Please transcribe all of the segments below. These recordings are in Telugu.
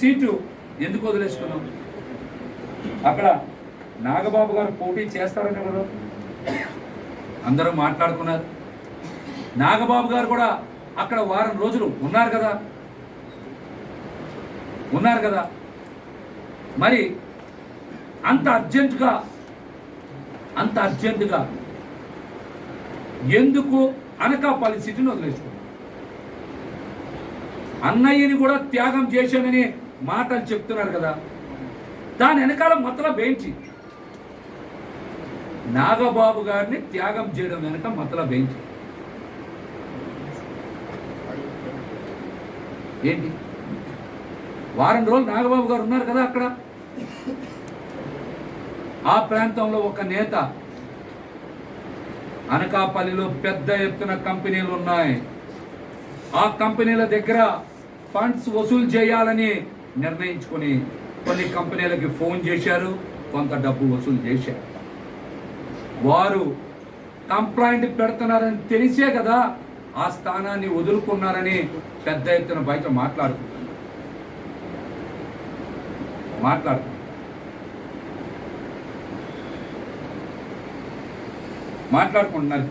సీటు ఎందుకు వదిలేసుకున్నాం? అక్కడ నాగబాబు గారు పోటీ చేస్తారని కదా అందరూ మాట్లాడుకున్నారు. నాగబాబు గారు కూడా అక్కడ వారం రోజులు ఉన్నారు కదా. మరి అంత అర్జెంటుగా ఎందుకు అనకాపల్లి సీటును వదిలేసుకున్నాం? అన్నయ్యని కూడా త్యాగం చేశానని మాటలు చెప్తున్నారు కదా, దాని వెనకాల మతలబ్ ఏంటి? నాగబాబు గారిని త్యాగం చేయడం వెనక మతలబ్ ఏంటి? వారం రోజులు నాగబాబు గారు ఉన్నారు కదా అక్కడ. ఆ ప్రాంతంలో ఒక నేత, అనకాపల్లిలో పెద్ద ఎత్తున కంపెనీలు ఉన్నాయి, ఆ కంపెనీల దగ్గర ఫండ్స్ వసూలు చేయాలని నిర్ణయించుకొని కొన్ని కంపెనీలకి ఫోన్ చేశారు, కొంత డబ్బు వసూలు చేశారు. వారు కంప్లైంట్ పెడుతున్నారని తెలిసే కదా ఆ స్థానాన్ని వదులుకున్నారని పెద్ద ఎత్తున బయట మాట్లాడుకుంటున్నారు.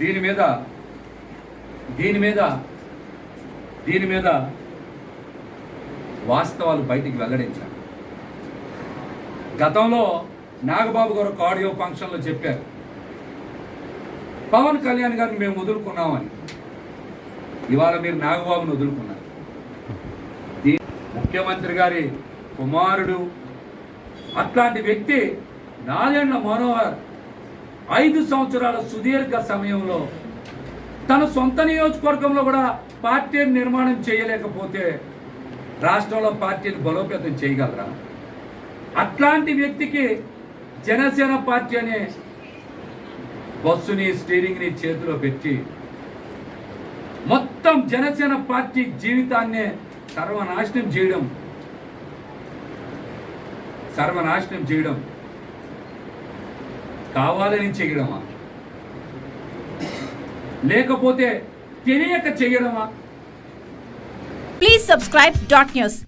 దీని మీద వాస్తవాలు బయటికి వెల్లడించారు. గతంలో నాగబాబు గారు ఒక ఆడియో ఫంక్షన్లో చెప్పారు, పవన్ కళ్యాణ్ గారిని మేము వదులుకున్నామని. ఇవాళ మీరు నాగబాబుని వదులుకున్నారు. ముఖ్యమంత్రి గారి కుమారుడు అట్లాంటి వ్యక్తి నాదెండ్ల మనోహర్ 5 సంవత్సరాల సుదీర్ఘ సమయంలో తన సొంత నియోజకవర్గంలో కూడా పార్టీని నిర్మాణం చేయలేకపోతే రాష్ట్రంలో పార్టీని బలోపేతం చేయగలరా? అట్లాంటి వ్యక్తికి జనసేన పార్టీ అనే బస్సుని స్టీరింగ్ని చేతిలో పెట్టి మొత్తం జనసేన పార్టీ జీవితాన్నే సర్వనాశనం చేయడం కావాలని చేయడమా, లేకపోతే తెలియక చేయడమా? Please subscribe .news.